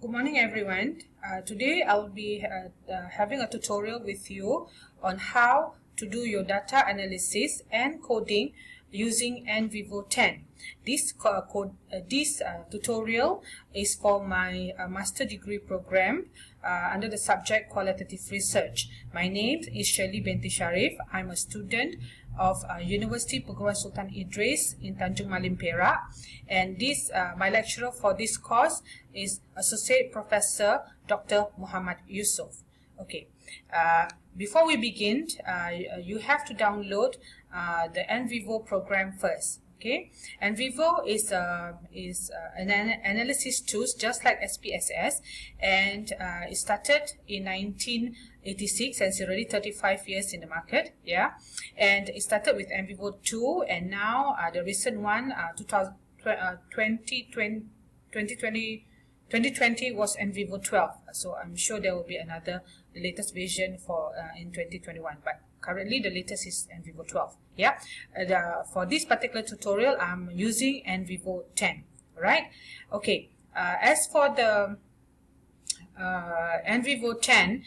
Good morning everyone. Today I'll be having a tutorial with you on how to do your data analysis and coding using NVivo 10. This tutorial is for my master degree program under the subject qualitative research. My name is Shirley Binti Sharif. I'm a student of University Perguruan Sultan Idris in Tanjung Malim, Perak, and my lecturer for this course is Associate Professor Dr. Muhammad Yusuf. Okay, before we begin, you have to download the NVivo program first. Okay, NVivo is an analysis tool just like SPSS, and it started in 1986 and it's already 35 years in the market. Yeah, and it started with NVivo 2, and now the recent one, 2020 was NVivo 12. So I'm sure there will be another latest version for in 2021, but currently the latest is NVivo 12. Yeah, for this particular tutorial I'm using NVivo 10. Right? Okay, as for the NVivo 10,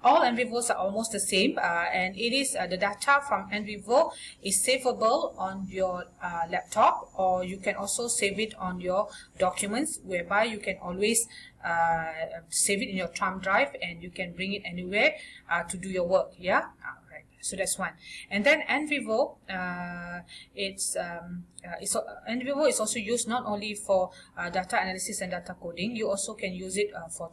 all NVivos are almost the same, and it is the data from NVivo is savable on your laptop, or you can also save it on your documents, whereby you can always save it in your thumb drive and you can bring it anywhere to do your work. Yeah, right. So that's one. And then NVivo, NVivo is also used not only for data analysis and data coding. You also can use it for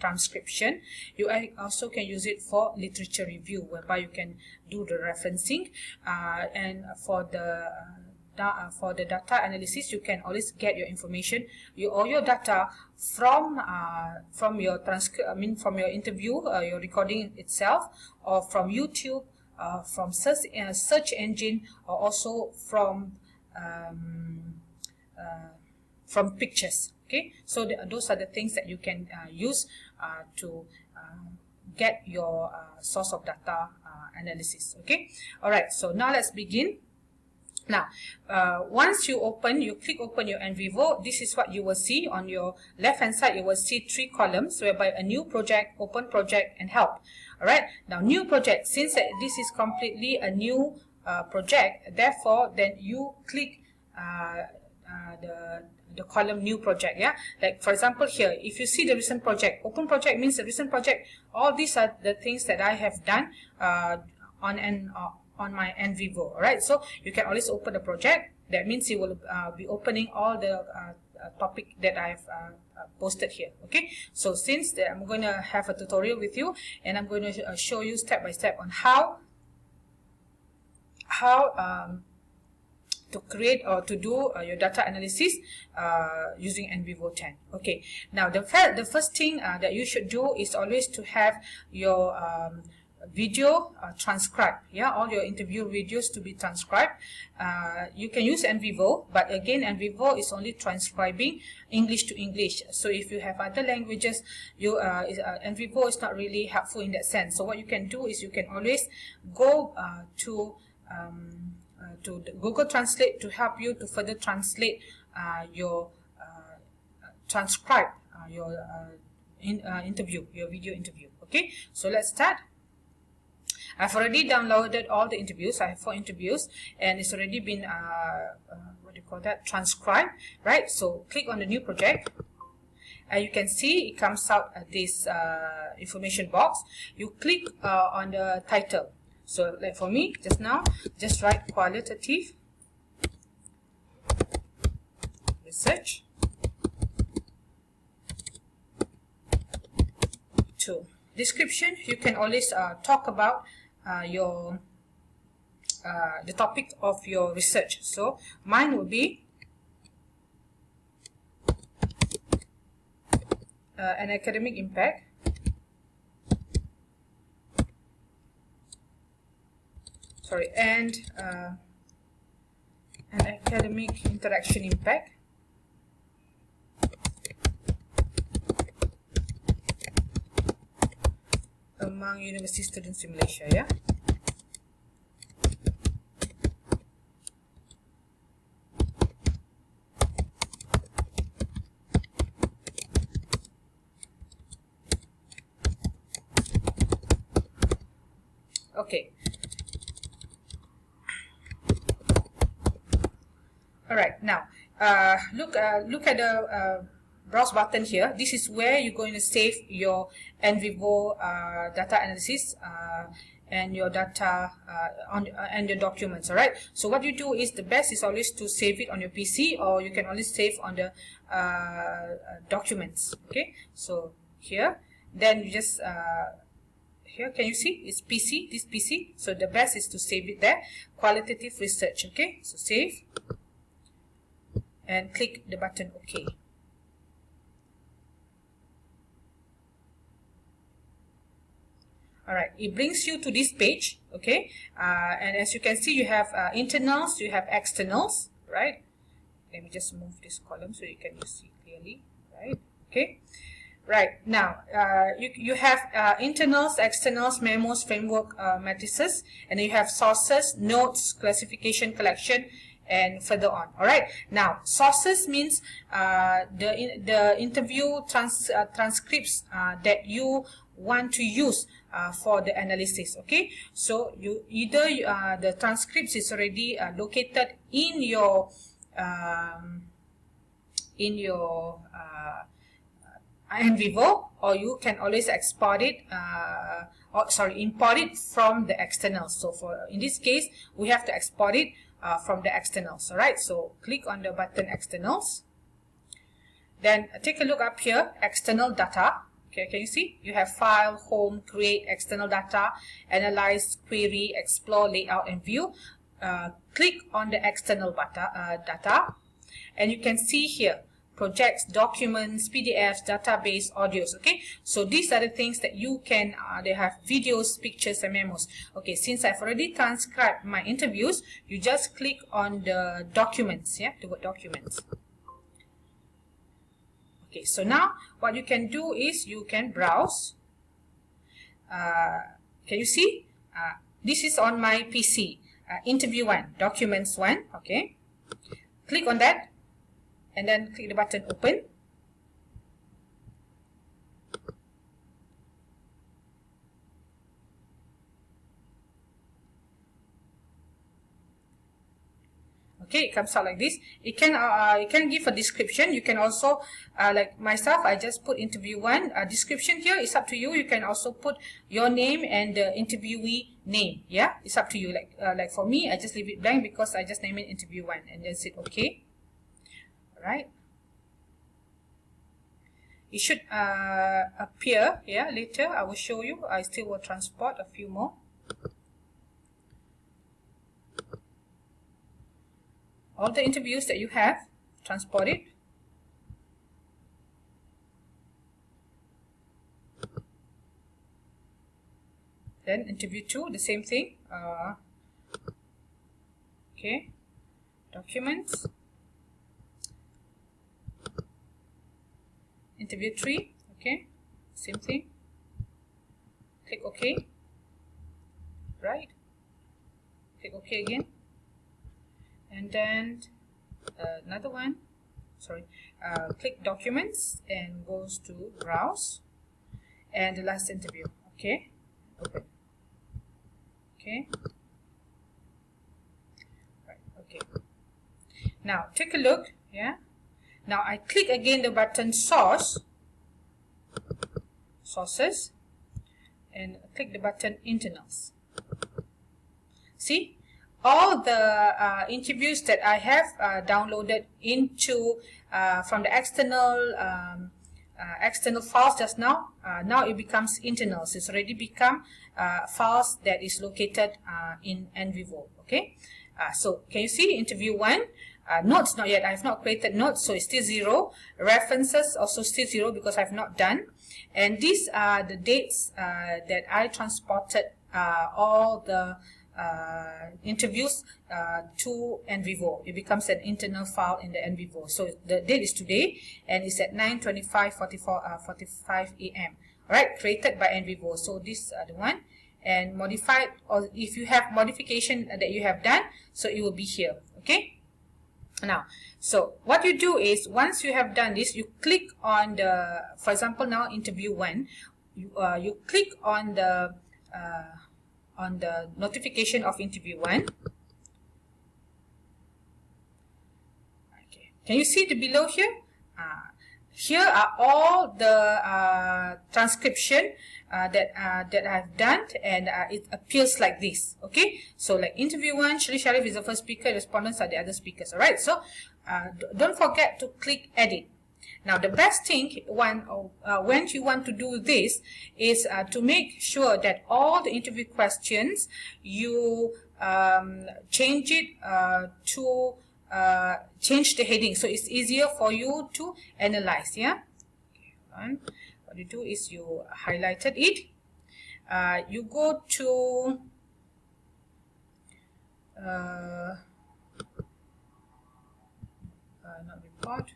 transcription. You also can use it for literature review, whereby you can do the referencing. And for the data analysis, you can always get your information, all your data from your from your interview, your recording itself, or from YouTube, from search engine, or also from pictures. Okay, so those are the things that you can use to get your source of data analysis. Okay, all right. So now let's begin. Now, once you click open your NVivo, this is what you will see. On your left hand side, you will see 3 columns, whereby a new project, open project, and help. Alright, now new project, since this is completely a new project, therefore then you click the column new project. Yeah, like for example here, if you see the recent project, open project means the recent project. All these are the things that I have done on my NVivo. Alright, so you can always open the project. That means you will be opening all the topic that I've posted here. Okay, so since I'm going to have a tutorial with you, and I'm going to show you step by step on how to create or to do your data analysis using NVivo 10. Okay, now the first thing that you should do is always to have your video transcribed. Yeah, all your interview videos to be transcribed. You can use NVivo, but again NVivo is only transcribing English to English. So if you have other languages, NVivo is not really helpful in that sense. So what you can do is you can always go to Google Translate to help you to further translate your transcribe your interview, your video interview. Okay, so let's start. I've already downloaded all the interviews. I have 4 interviews, and it's already been transcribed. Right, so click on the new project, and you can see it comes out this information box. You click on the title. So like for me just now, just write qualitative research 2. Description, you can always talk about the topic of your research. So mine will be an academic impact and an academic interaction impact among university students in Malaysia. Yeah, Okay. All right. Now, look at the browse button here. This is where you're going to save your NVivo data analysis and your data and your documents. All right. So what you do is, the best is always to save it on your PC, or you can always save on the documents. Okay. So here, then you just here, can you see it's PC, this PC? So the best is to save it there. Qualitative research. Okay. So save and click the button OK. All right, it brings you to this page. Okay, and as you can see, you have internals, you have externals, right? Let me just move this column so you can see clearly, right? Okay. Right, now you have internals, externals, memos, framework, matrices, and then you have sources, notes, classification, collection, and further on. All right, now sources means the interview transcripts that you want to use for the analysis. Okay, so you either the transcripts is already located in your NVivo, or you can always export it import it from the externals. So for in this case, we have to export it from the externals. All right, so click on the button externals, then take a look up here, external data. Okay, can you see you have file, home, create, external data, analyze, query, explore, layout, and view. Click on the external data, and you can see here projects, documents, PDFs, database, audios. Okay, so these are the things that you can they have videos, pictures, and memos. Okay, since I've already transcribed my interviews, you just click on the documents, yeah, the word documents. Okay, so now what you can do is you can browse. Can you see this is on my PC, interview 1, documents 1. Okay, click on that and then click the button open. Okay, it comes out like this. It can give a description. You can also like myself, I just put interview 1. Description here is up to you. You can also put your name and the interviewee name. Yeah, it's up to you. Like for me, I just leave it blank because I just name it interview 1 and then say okay. Right, it should appear here later. I will show you. I still will transport a few more. All the interviews that you have transported. Then interview 2, the same thing. Okay, documents. Interview 3, okay, same thing. Click OK. Right, click OK again, and then another one. Sorry, click documents and goes to browse, and the last interview. Okay, open. Okay, right. Okay, now take a look. Yeah. Now I click again the button sources, and click the button internals. See, all the interviews that I have downloaded into from the external files just now, now it becomes internals. It's already become files that is located in NVivo. Okay, so can you see interview 1? Notes, not yet. I have not created notes, so it's still 0. References also still 0 because I have not done. And these are the dates that I transported all the interviews to NVivo. It becomes an internal file in the NVivo. So the date is today, and it's at 9:25:45 a.m. All right, created by NVivo. So this are the one, and modified, or if you have modification that you have done, so it will be here. Okay. Now, so what you do is, once you have done this, you click on the, for example, now interview 1, you click on the on the notification of interview 1. Okay. Can you see the below here? Here are all the transcription that I've done, and it appears like this. Okay, so like interview 1, Shirley Sharif is the first speaker, respondents are the other speakers. Alright, so don't forget to click edit. Now the best thing when you want to do this is to make sure that all the interview questions you change it to change the heading, so it's easier for you to analyze. Yeah, okay, what you do is you highlighted it, you go to not report,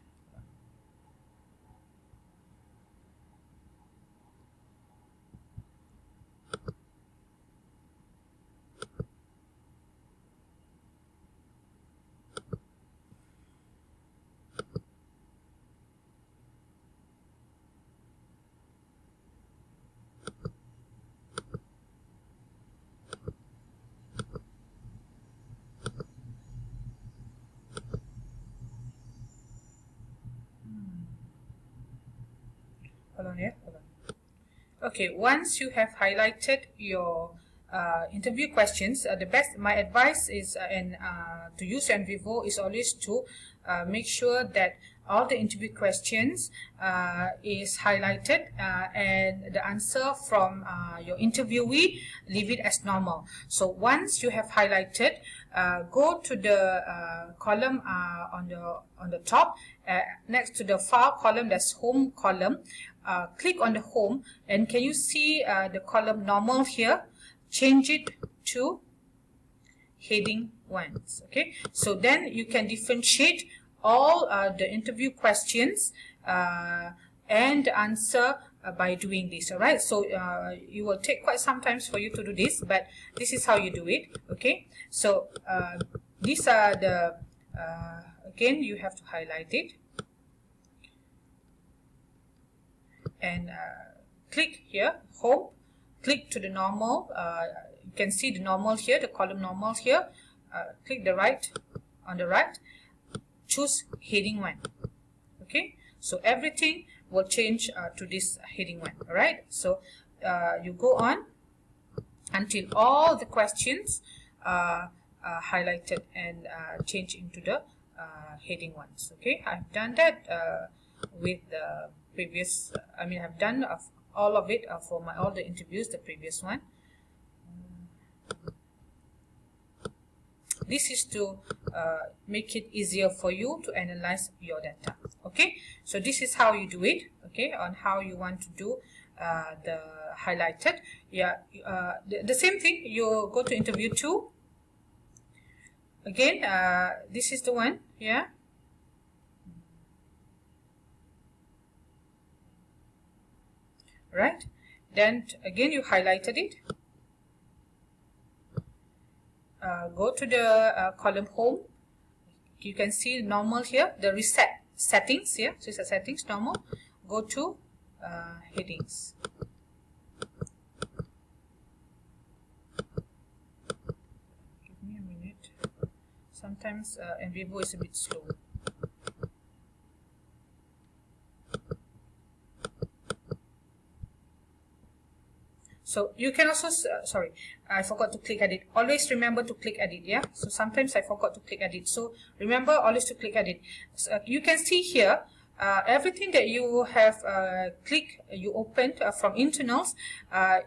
hold on here, hold on. Okay, once you have highlighted your interview questions, my advice is to use NVivo is always to make sure that all the interview questions is highlighted, and the answer from your interviewee, leave it as normal. So once you have highlighted, go to the column on the top, next to the file column, that's home column. Click on the home, and can you see the column normal here? Change it to heading 1. Okay, so then you can differentiate all the interview questions and answer by doing this. All right, so it will take quite some time for you to do this, but this is how you do it. Okay, so these are the again, you have to highlight it and click here, home, click to the normal. You can see the normal here, the column normal here. Click the right, on the right, choose heading 1. Okay, so everything will change to this heading 1. All right, so you go on until all the questions are highlighted and change into the heading 1s. Okay, I've done that with the previous, I've done all of it for all the interviews, the previous one. This is to make it easier for you to analyze your data. Okay, so this is how you do it. Okay, on how you want to do the highlighted. Yeah, the same thing. You go to interview 2. Again, this is the one. Yeah. Right. Then again, you highlighted it. Go to the column home. You can see normal here, the reset settings here. So it's a settings normal. Go to headings. Give me a minute. Sometimes NVivo is a bit slow. So you can also, sorry, I forgot to click edit. Always remember to click edit, yeah? So sometimes I forgot to click edit. So remember always to click edit. So, you can see here, everything that you have you opened from internals,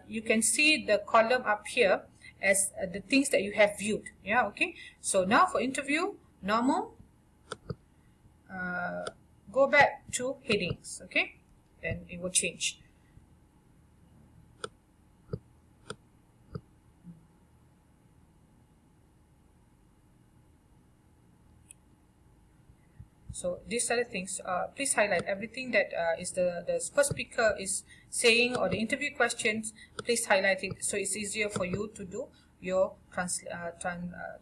you can see the column up here as the things that you have viewed, yeah, okay? So now for interview, normal, go back to headings, okay? Then it will change. So these are the things. Please highlight everything that is the first speaker is saying, or the interview questions. Please highlight it so it's easier for you to do your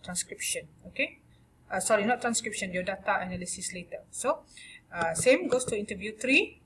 transcription. Okay, sorry, not transcription, your data analysis later. So same goes to interview 3.